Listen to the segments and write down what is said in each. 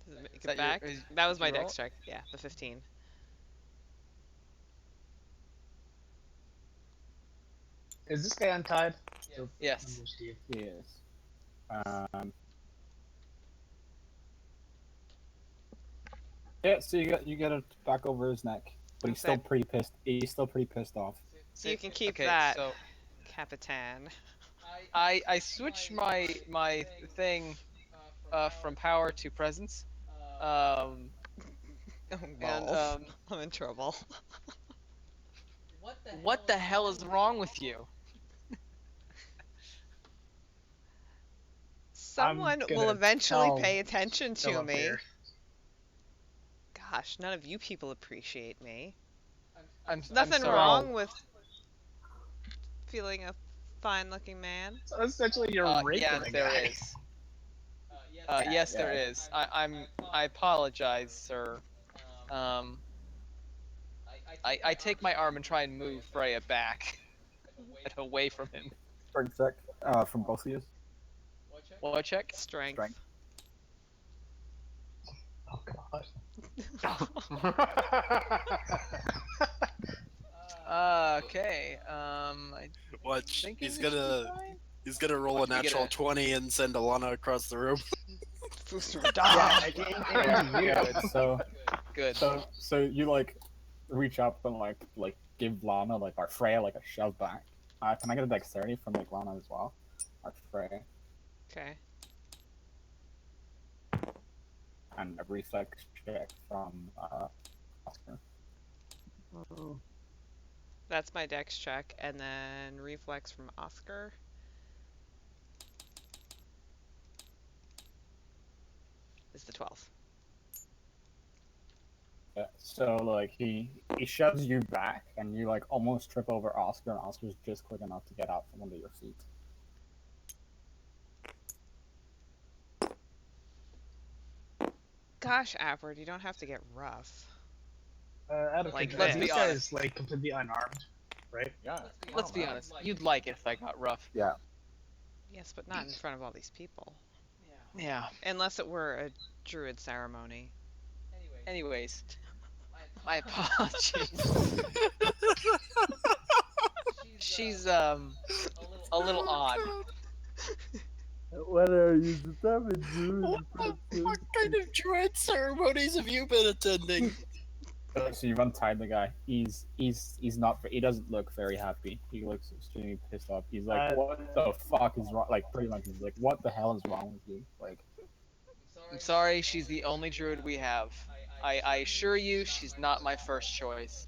Make that it back. your, That was did my you roll dex it? check. Yeah, the 15. Is this guy untied? So, Yes. Steve. Yes. Yeah, so you get it back over his neck, but he's still Okay. pretty pissed. He's still pretty pissed off. So you can keep Okay, that, so Capitan. I switch my thing from power to presence. Um, Oh, and balls. I'm in trouble. what the hell is wrong with you? I'm Someone will gonna eventually tell pay attention to Philip me. here. Gosh, none of you people appreciate me. I'm Nothing sorry. wrong with feeling a fine-looking man. So essentially, you're raping Yes, the there guy. is. Yes, there is. I apologize, sir. Um, I take my arm and try and move Freya back, get away from him. Strength check from both of you. What check? Strength. Strength. Oh god. Okay. I Watch, think he's we should be gonna fine. he's gonna roll a Watch me get natural a- 20 and send Alana across the room. Booster Yeah, dodge. Good. So you like reach up and like give Lana or Freya a shove back. Can I get a dexterity from Lana as well? Or Freya, Okay. and a reflex check from Oscar. That's my dex check, and then reflex from Oscar. Is the 12th. Yeah, so he shoves you back, and you almost trip over Oscar, and Oscar's just quick enough to get out from under your feet. Gosh, Appward, you don't have to get rough. Out of Like interest, this. this guy is completely unarmed, right? Yeah. Let's be honest. You'd like it if I got rough. Yeah. Yes, but not in front of all these people. Yeah. Unless it were a druid ceremony. Anyways, my apologies. She's a little odd. What are you determined, What kind of druid ceremonies have you been attending? So you've untied the guy. He's not. He doesn't look very happy. He looks extremely pissed off. He's like, "What the fuck is wrong?" Pretty much, he's like, "What the hell is wrong with you?" I'm sorry, she's the only druid we have. I assure you, she's not my first choice.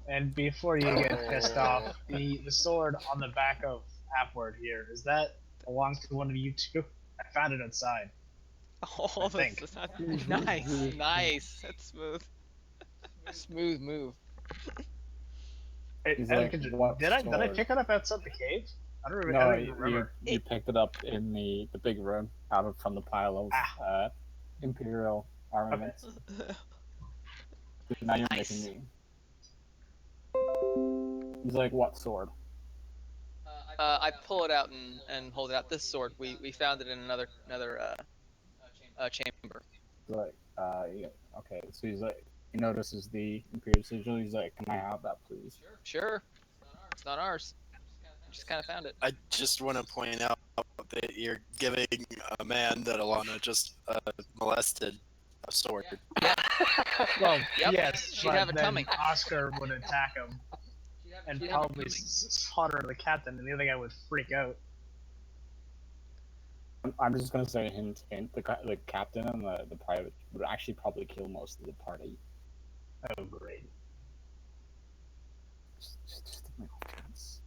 And before you get pissed off, the sword on the back of Halfward here, is that belongs to one of you two? I found it outside. Oh, think. this is not Nice, nice. That's smooth. Smooth move. He's Out of like, control. "What Did I sword?" pick it up outside the cave? I don't No, even remember. you picked it up in the big room from the pile of Imperial armaments. Now you're Nice. making me. He's like, "What sword?" I pull it out and hold it out. This sword, we found it in another chamber. Like, yeah, okay. So he's like, he notices the Imperial sigil. He's like, "Can I have that, please?" Sure, it's not ours. We just kind of found it. I just want to point out that you're giving a man that Alana just molested a sword. Well, Yep, yes, she'd but have it then coming. Oscar would attack him and She'd have it probably coming. slaughter the captain, and the other guy would freak out. I'm just gonna say hint, hint. The captain and the private would actually probably kill most of the party. Oh, great. Just take my off chance.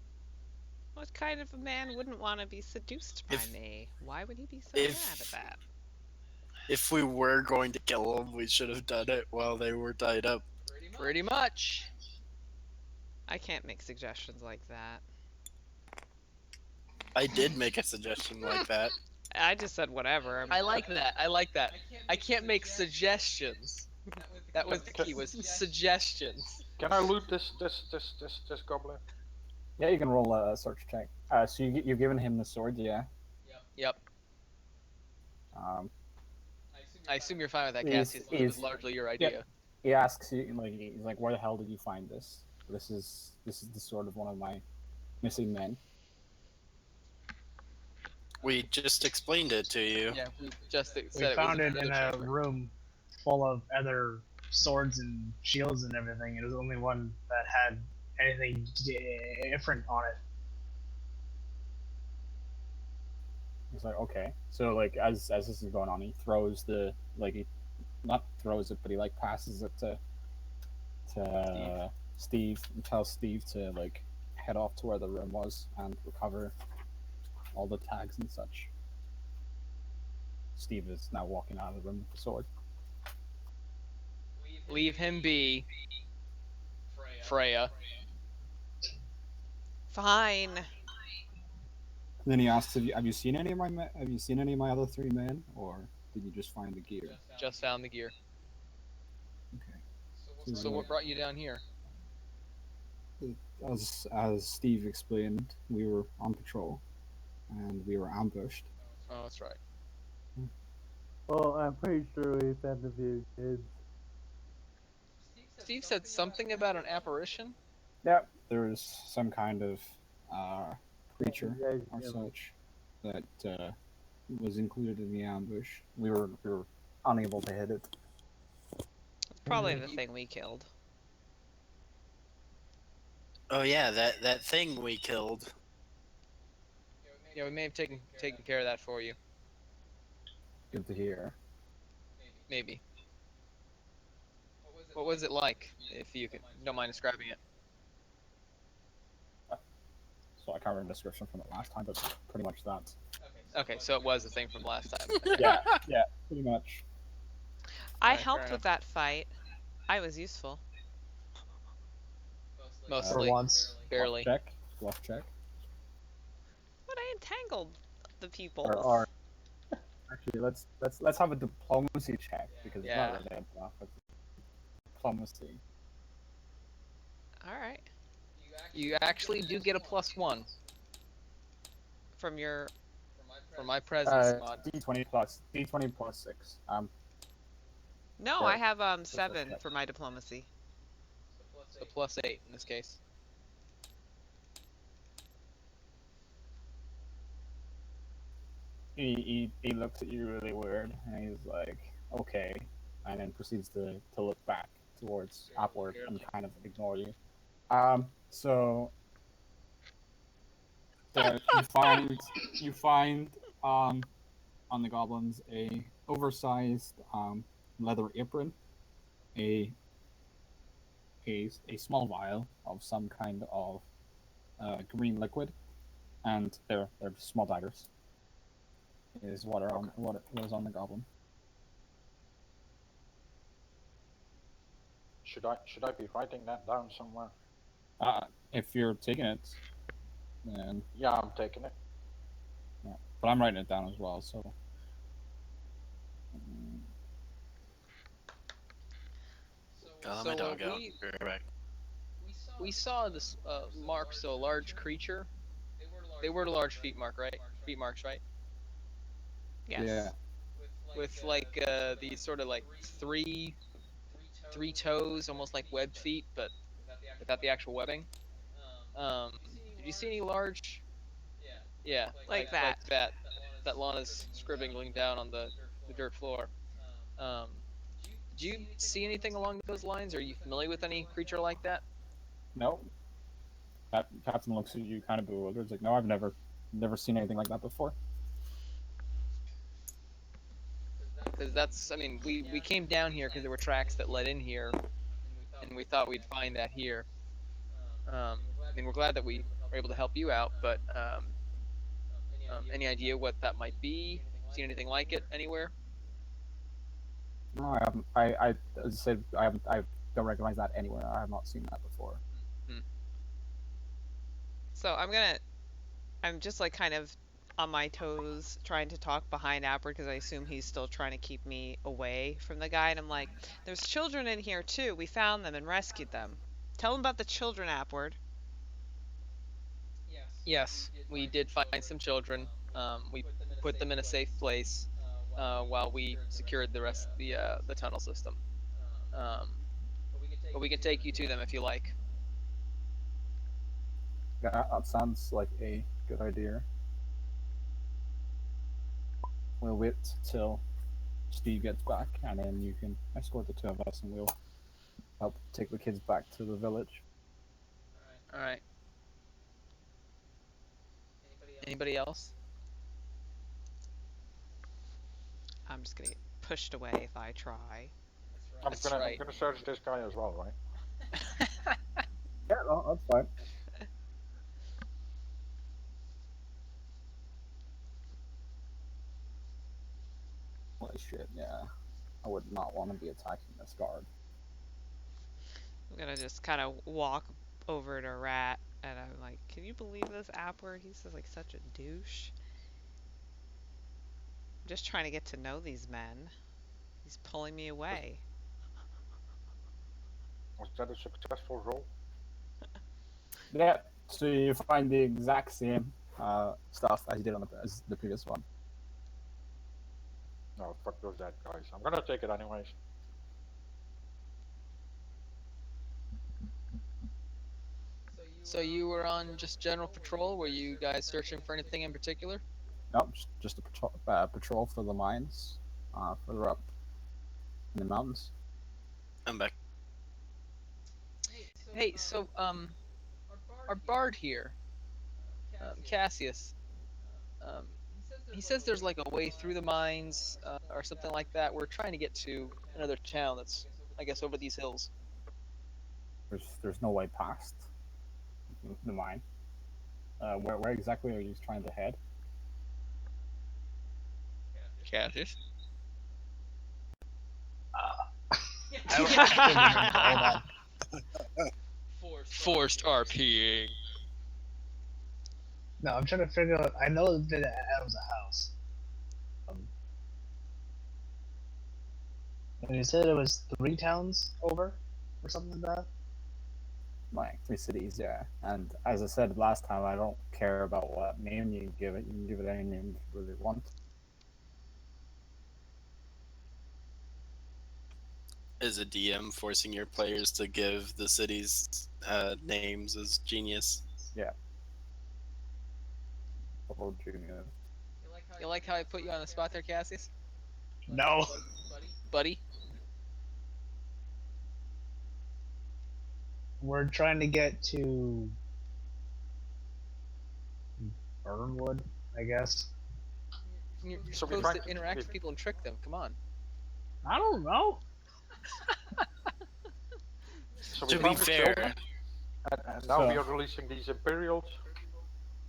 What kind of a man wouldn't want to be seduced by me? Why would he be so if- mad at that? If we were going to kill them, we should have done it while they were tied up. Pretty much. I can't make suggestions like that. I did make a suggestion like that. I just said whatever. I like that. I like that. I can't make suggestions. That was the key. Was suggestions. Can I loot this goblin? Yeah, you can roll a search check. So you've given him the sword, yeah. Yep. Um, I assume you're fine with that, He's- Cassius. It was largely your idea. He asks you, like, he's like, "Where the hell did you find this? This is the sort of one of my missing men." We just explained it to you. Yeah, we just said We it was found it another in a chamber. room full of other swords and shields and everything. It was the only one that had anything different on it. He's like, "Okay." So like, as this is going on, he throws the he not throws it, but he like passes it to Steve and tells Steve to like head off to where the room was and recover all the tags and such. Steve is now walking out of the room with the sword. Leave him be, Freya. Fine. And then he asks, "Have you seen any of my other 3 men, or did you just find the gear?" Just found the gear. Okay. So what brought you down here? As Steve explained, we were on patrol, and we were ambushed. Oh, that's right. Well, I'm pretty sure we found a few kids. Steve said something about an apparition? Yep. There was some kind of creature Yeah, or yeah. such that was included in the ambush. We were unable to hit it. Probably the thing we killed. Oh yeah, that thing we killed. Yeah, we may have taken care of that for you. Good to hear. Maybe. What was it like, if you don't mind describing it? So I can't remember the description from the last time, but pretty much that. Okay, so it was the thing from last time. Yeah, pretty much. I Alright, helped fair with that fight. I was useful. Mostly. For once. Barely. Bluff check. But I entangled the people. Or actually, let's have a diplomacy check because it's not really a bluff. It's diplomacy. Alright. You actually do get a +1 From your... for my presence mod. D20 plus 6. No, Yeah, I have a 7 check. for my diplomacy. So +8 in this case. He looks at you really weird, and he's like, "Okay," and then proceeds to look back towards upward and kind of ignore you. So you find on the goblins a oversized leather apron, a small vial of some kind of green liquid, and they're small daggers. Is what is on the goblin. Should I be writing that down somewhere? If you're taking it, then Yeah, I'm taking it. yeah. But I'm writing it down as well. So Gotta let So, my dog out. we- Be right back. We saw this mark, so a large creature. They were a large feet mark, right? Feet marks, right? Yes. yeah, With like these sort of like three toes, almost like webbed feet, but without the actual webbing. Did you see any large? Yeah, Like that. That Lana's scribbling down on the dirt floor. Did you see anything along those lines? Are you familiar with any creature like that? no. Captain looks at you kind of bewildered. He's like, "No, I've never seen anything like that before." Because that's, I mean, we came down here because there were tracks that led in here, and we thought we'd find that here. I mean, we're glad that we were able to help you out, but any idea what that might be? Seen anything like it anywhere? No, I haven't. I as I said, I haven't. I don't recognize that anywhere. I have not seen that before. So I'm just like kind of on my toes trying to talk behind Appard because I assume he's still trying to keep me away from the guy. And I'm like, there's children in here too. We found them and rescued them. Tell him about the children, Appward. Yes, we did find some children. We put them in a safe place. while we secured the rest of the tunnel system. But we can take you to them if you like. Yeah, that sounds like a good idea. We'll wait till Steve gets back, and then you can escort the two of us, and we'll help take the kids back to the village. All right. Anybody else? I'm just gonna get pushed away if I try. I'm That's gonna right. I'm gonna search this guy as well, right? Yeah, no, that's fine. Holy shit, yeah. I would not want to be attacking this guard. I'm gonna just kind of walk over to Rat, and I'm like, "Can you believe this Appward? He's just like such a douche." I'm just trying to get to know these men. He's pulling me away. Was that a successful roll? Yeah, so you find the exact same stuff as you did on as the previous one. No, fuck those dead guys. I'm gonna take it anyways. So you were on just general patrol? Were you guys searching for anything in particular? Nope, just a patrol for the mines, further up in the mountains. I'm back. Hey, so our bard here, Cassius, he says there's like a way through the mines or something like that. We're trying to get to another town that's, I guess, over these hills. There's no way past the mine. Where exactly are you trying to head? Cassius? I don't actually remember all that. Forced RPing. No, I'm trying to figure out. I know that it was a house. And you said it was 3 towns over, or something like that. Like 3 cities, yeah. And as I said last time, I don't care about what name you give it. You can give it any name you really want. Is a DM forcing your players to give the cities names as genius? Yeah. Total genius. You like how I put you on the spot there, Cassius? No. Buddy? We're trying to get to Burnwood, I guess. You're So we're supposed trying to to- interact with people and trick them. Come on. I don't know. So we To be found the fair, children, and now So- we are releasing these Imperials.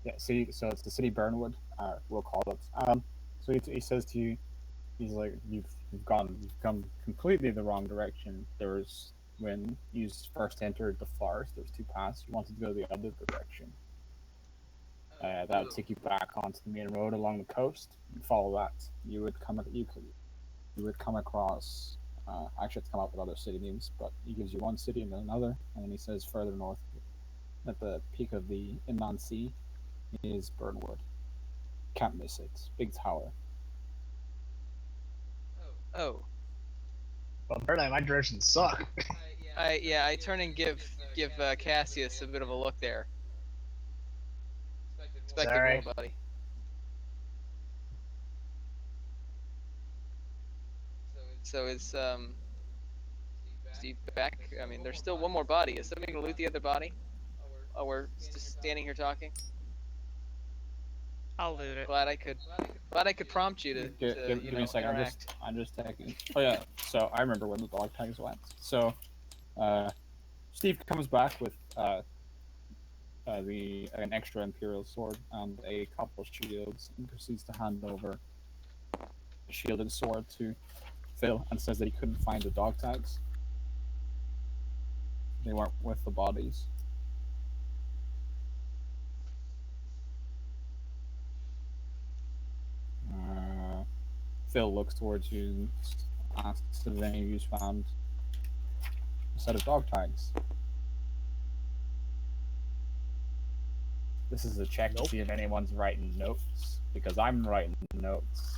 Yeah, so it's the city Burnwood, we'll call it. So he says to you, he's like, you've come completely the wrong direction. When you first entered the forest, there was 2 paths. You wanted to go the other direction. That would take you back onto the main road along the coast. And follow that. You would come across. Actually, it's come up with other city names, but he gives you one city and then another, and then he says further north, at the peak of the inland sea, is Burnwood. Can't miss it. Big tower. Oh. Well, apparently my directions suck. I turn and give Cassius a bit of a look there. Expected Sorry. more, buddy. So is Steve back? I mean, there's still one more body. Is somebody gonna loot the other body? Oh, we're just standing here talking. I'll loot it. Glad I could prompt you to Give me a second. interact. I'm just taking. Oh yeah. So I remember when the dog tags went. So, Steve comes back with an extra Imperial sword and a couple shields, and proceeds to hand over a shielded sword to Phil, and says that he couldn't find the dog tags. They weren't with the bodies. Phil looks towards you and asks if any of you found a set of dog tags. This is a check to see if anyone's writing notes, because I'm writing notes.